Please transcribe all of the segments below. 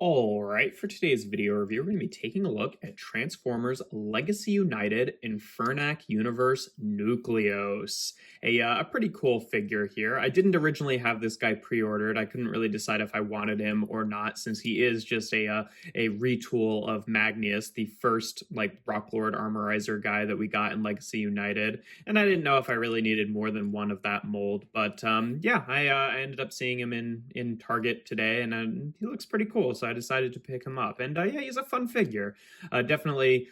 Alright, for today's video review, we're going to be taking a look at Transformers Legacy United Infernac Universe Nucleous. A pretty cool figure here. I didn't originally have this guy pre-ordered. I couldn't really decide if I wanted him or not, since he is just a retool of Magnus, the first Rocklord Armorizer guy that we got in Legacy United. And I didn't know if I really needed more than one of that mold. But yeah, I ended up seeing him in Target today, and he looks pretty cool. So I decided to pick him up, and yeah, he's a fun figure. Definitely,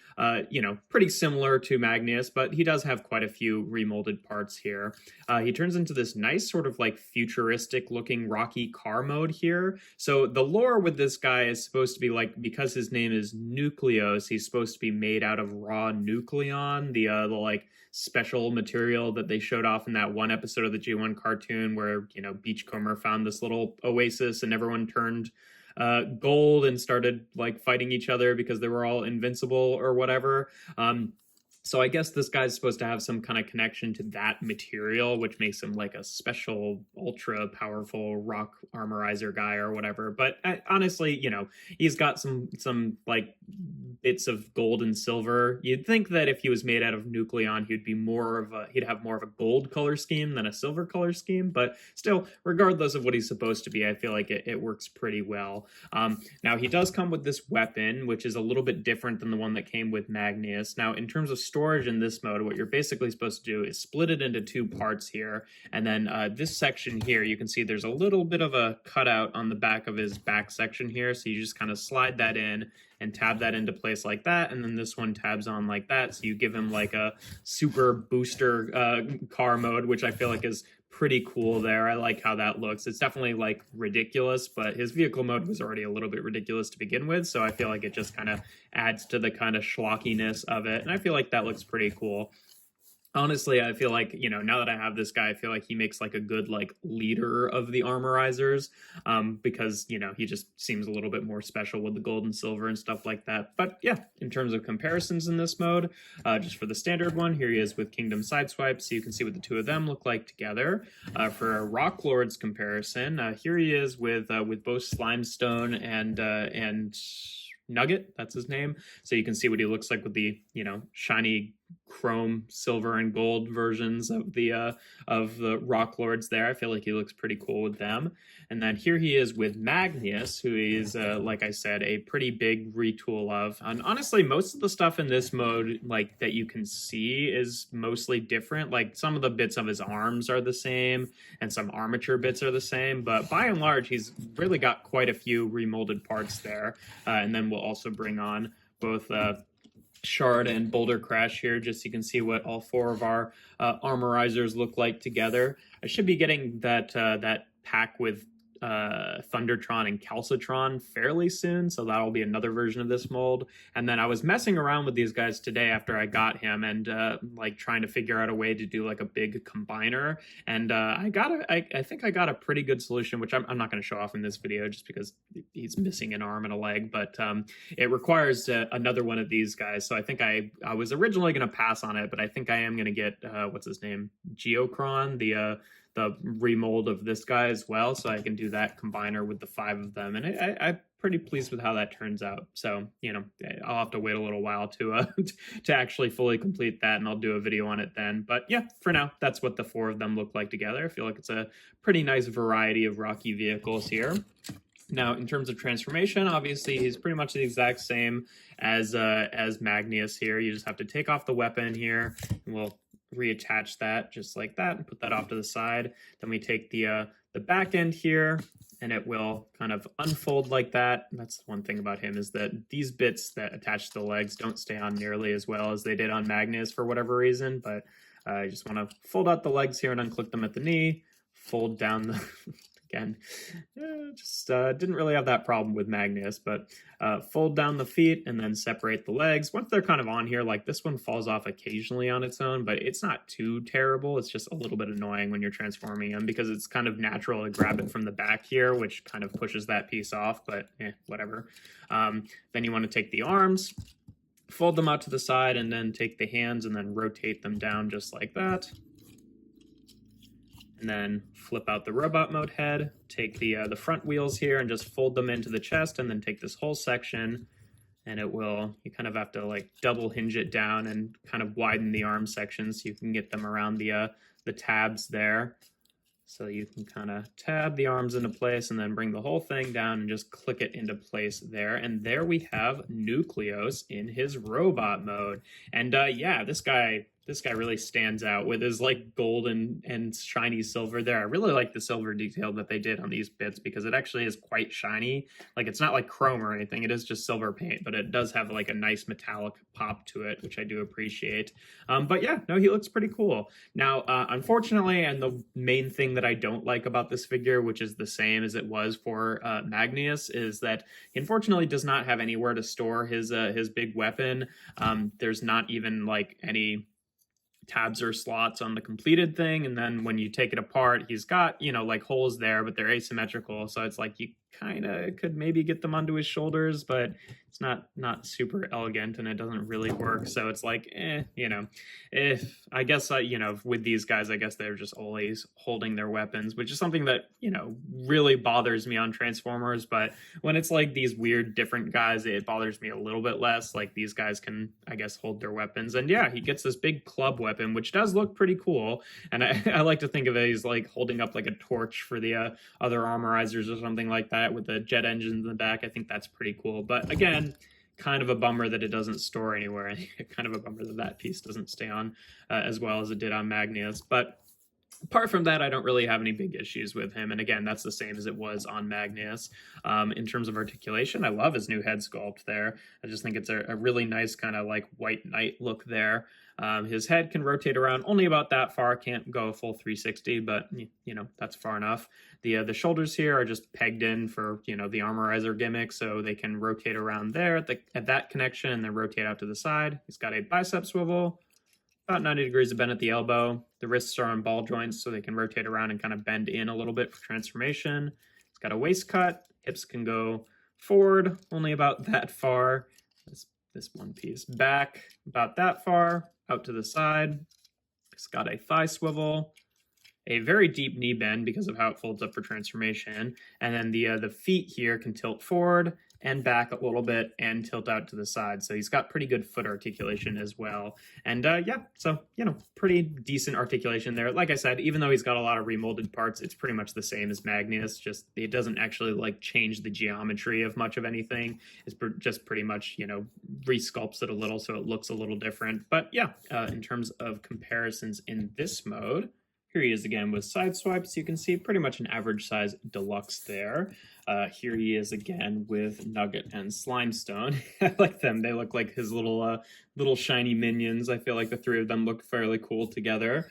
pretty similar to Magnus, but he does have quite a few remolded parts here. He turns into this nice sort of futuristic looking Rocky car mode here. So the lore with this guy is supposed to be because his name is Nucleous, he's supposed to be made out of raw nucleon, the special material that they showed off in that one episode of the G1 cartoon where, Beachcomber found this little oasis and everyone turned gold and started fighting each other because they were all invincible or whatever. So I guess this guy's supposed to have some kind of connection to that material, which makes him a special, ultra powerful rock armorizer guy or whatever. But honestly, he's got some bits of gold and silver. You'd think that if he was made out of nucleon, he'd have more of a gold color scheme than a silver color scheme. But still, regardless of what he's supposed to be, I feel like it works pretty well. Now he does come with this weapon, which is a little bit different than the one that came with Magnus. Now, in terms of storage in this mode, what you're basically supposed to do is split it into two parts here, and then this section here, you can see there's a little bit of a cutout on the back of his back section here, so you just kind of slide that in and tab that into place like that, and then this one tabs on like that, so you give him a super booster car mode, which I feel like is pretty cool there. I like how that looks. It's definitely ridiculous, but his vehicle mode was already a little bit ridiculous to begin with, so I feel like it just kind of adds to the kind of schlockiness of it, and I feel like that looks pretty cool. Honestly, I feel like, now that I have this guy, I feel like he makes a good leader of the armorizers, because, he just seems a little bit more special with the gold and silver and stuff like that. But yeah, in terms of comparisons in this mode, just for the standard one, here he is with Kingdom Sideswipe, so you can see what the two of them look like together. For a Rocklord's comparison, here he is with both Slimestone and Nugget, that's his name. So you can see what he looks like with the, shiny chrome, silver, and gold versions of the Rocklords there. I feel like he looks pretty cool with them. And then here he is with Magnus, who is, like I said, a pretty big retool of. And honestly, most of the stuff in this mode, that you can see is mostly different. Some of the bits of his arms are the same, and some armature bits are the same. But by and large, he's really got quite a few remolded parts there. And then we'll also bring on both Shard and Boulder Crash here, just so you can see what all four of our armorizers look like together. I should be getting that pack with Thundertron and Calcitron fairly soon, so that'll be another version of this mold. And then I was messing around with these guys today after I got him, and trying to figure out a way to do a big combiner, and I think I got a pretty good solution, which I'm not going to show off in this video just because he's missing an arm and a leg, but it requires another one of these guys. So I think I was originally going to pass on it, but I think I am going to get what's his name, Geocron, the remold of this guy as well, so I can do that combiner with the 5 of them, and I'm pretty pleased with how that turns out. So, I'll have to wait a little while to to actually fully complete that, and I'll do a video on it then. But yeah, for now, that's what the 4 of them look like together. I feel like it's a pretty nice variety of Rocky vehicles here. Now, in terms of transformation, obviously he's pretty much the exact same as Magnus here. You just have to take off the weapon here, and we'll reattach that just like that and put that off to the side. Then we take the back end here, and it will kind of unfold like that. And that's one thing about him, is that these bits that attach to the legs don't stay on nearly as well as they did on Magnus for whatever reason. But I just want to fold out the legs here and unclick them at the knee, fold down the again, just didn't really have that problem with Magnus, but fold down the feet and then separate the legs. Once they're kind of on here, this one falls off occasionally on its own, but it's not too terrible. It's just a little bit annoying when you're transforming him because it's kind of natural to grab it from the back here, which kind of pushes that piece off, but whatever. Then you want to take the arms, fold them out to the side, and then take the hands and then rotate them down just like that. and then flip out the robot mode head, take the front wheels here and just fold them into the chest, and then take this whole section, and it will, you kind of have to like double hinge it down and kind of widen the arm section so you can get them around the tabs there. So you can kind of tab the arms into place and then bring the whole thing down and just click it into place there. And there we have Nucleous in his robot mode. And yeah, this guy really stands out with his like golden and shiny silver there. I really like the silver detail that they did on these bits because it actually is quite shiny. Like it's not like chrome or anything, it is just silver paint, but it does have like a nice metallic pop to it, which I do appreciate. But yeah, no, he looks pretty cool. Now, unfortunately, and the main thing that I don't like about this figure, which is the same as it was for Magnus, is that he unfortunately does not have anywhere to store his big weapon. There's not even like any tabs or slots on the completed thing, and then when you take it apart, he's got, you know, like holes there, but they're asymmetrical, so it's like you kind of could maybe get them onto his shoulders, but it's not super elegant and it doesn't really work. So it's like, you know, if I guess you know, with these guys, I guess they're just always holding their weapons, which is something that, you know, really bothers me on Transformers. But when it's like these weird different guys, it bothers me a little bit less. Like these guys can, I guess, hold their weapons. And yeah, he gets this big club weapon, which does look pretty cool. And I like to think of it as like holding up like a torch for the other armorizers or something like that, with the jet engines in the back. I think that's pretty cool. But again, kind of a bummer that it doesn't store anywhere. Kind of a bummer that that piece doesn't stay on as well as it did on Magnus. But apart from that, I don't really have any big issues with him. And again, that's the same as it was on Magnus. In terms of articulation, I love his new head sculpt there. I just think it's a really nice kind of like white knight look there. His head can rotate around only about that far, can't go a full 360, but you know, that's far enough. The shoulders here are just pegged in for, you know, the armorizer gimmick, so they can rotate around there at that connection and then rotate out to the side. He's got a bicep swivel, about 90 degrees of bend at the elbow. The wrists are on ball joints, so they can rotate around and kind of bend in a little bit for transformation. It's got a waist cut. Hips can go forward only about that far. This one piece. Back about that far, out to the side. It's got a thigh swivel, a very deep knee bend because of how it folds up for transformation. And then the feet here can tilt forward and back a little bit and tilt out to the side. So he's got pretty good foot articulation as well. And yeah, so, you know, pretty decent articulation there. Like I said, even though he's got a lot of remolded parts, it's pretty much the same as Magnus, just it doesn't actually like change the geometry of much of anything. It's just pretty much, you know, resculpts it a little so it looks a little different. But yeah, in terms of comparisons in this mode, here he is again with side swipes. You can see pretty much an average size Deluxe there. Here he is again with Nugget and Slimestone. I like them. They look like his little shiny minions. I feel like the three of them look fairly cool together.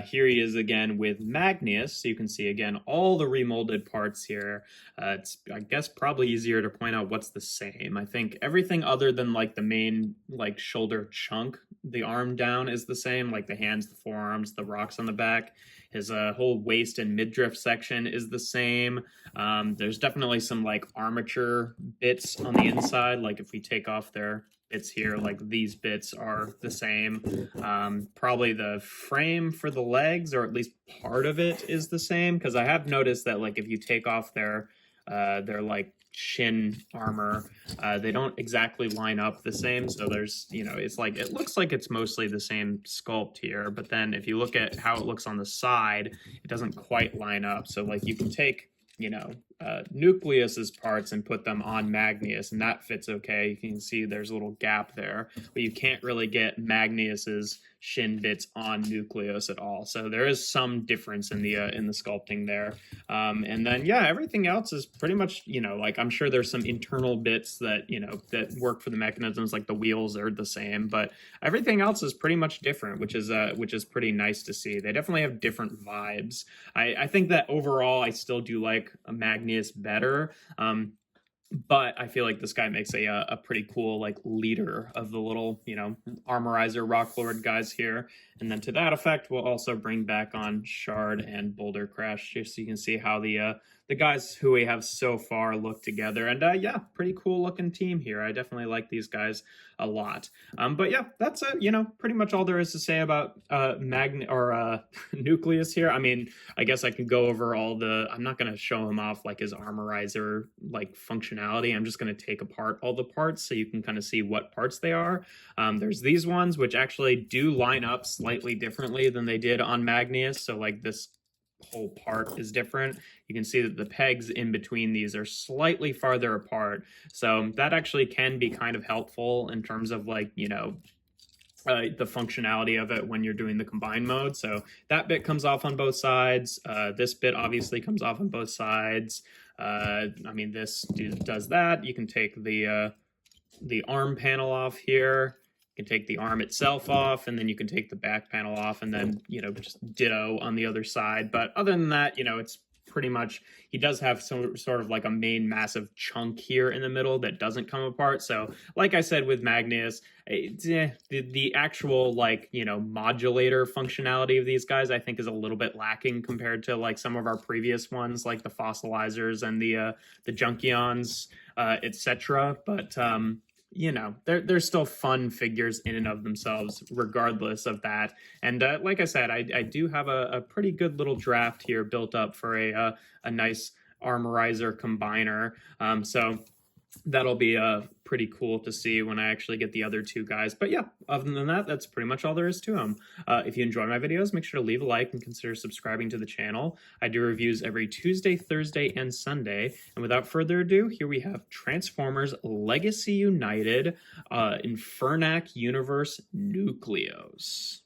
Here he is again with Magnus. So you can see again all the remolded parts here. It's, I guess, probably easier to point out what's the same. I think everything other than like the main like shoulder chunk, the arm down is the same, like the hands, the forearms, the rocks on the back. His whole waist and midriff section is the same. There's definitely some like armature bits on the inside. Like if we take off their bits here, like these bits are the same. Probably the frame for the legs, or at least part of it, is the same. Because I have noticed that like if you take off their like shin armor, they don't exactly line up the same. So there's, you know, it's like it looks like it's mostly the same sculpt here, but then if you look at how it looks on the side, it doesn't quite line up. So like you can take, you know, Nucleus's parts and put them on Magnus, and that fits okay. You can see there's a little gap there, but you can't really get Magnus's shin bits on Nucleus at all. So there is some difference in the sculpting there. And then yeah, everything else is pretty much, you know, like I'm sure there's some internal bits that, you know, that work for the mechanisms, like the wheels are the same, but everything else is pretty much different, which is pretty nice to see. They definitely have different vibes. I think that overall I still do like a Magnus better. But I feel like this guy makes a pretty cool like leader of the little, you know, armorizer rock lord guys here. And then to that effect, we'll also bring back on Shard and Boulder Crash, just so you can see how the the guys who we have so far look together. And yeah, pretty cool looking team here. I definitely like these guys a lot. But yeah, that's pretty much all there is to say about Nucleus here. I mean, I guess I could go over all the. I'm not going to show him off like his armorizer like functionality. I'm just going to take apart all the parts so you can kind of see what parts they are. There's these ones which actually do line up slightly differently than they did on Magnius. So like this whole part is different. You can see that the pegs in between these are slightly farther apart. So that actually can be kind of helpful in terms of like, the functionality of it when you're doing the combine mode. So that bit comes off on both sides. This bit obviously comes off on both sides. I mean, this does that. You can take the arm panel off here. You can take the arm itself off, and then you can take the back panel off, and then, just ditto on the other side. But other than that, it's pretty much, he does have some sort of like a main massive chunk here in the middle that doesn't come apart. So like I said with Magnus, the actual modulator functionality of these guys I think is a little bit lacking compared to like some of our previous ones, like the fossilizers and the Junkions, etc. But they're still fun figures in and of themselves, regardless of that. And like I said, I do have a pretty good little draft here built up for a nice armorizer combiner. So that'll be pretty cool to see when I actually get the other two guys. But yeah, other than that, that's pretty much all there is to them. If you enjoy my videos, make sure to leave a like and consider subscribing to the channel. I do reviews every Tuesday, Thursday, and Sunday. And without further ado, here we have Transformers Legacy United Infernac Universe Nucleous.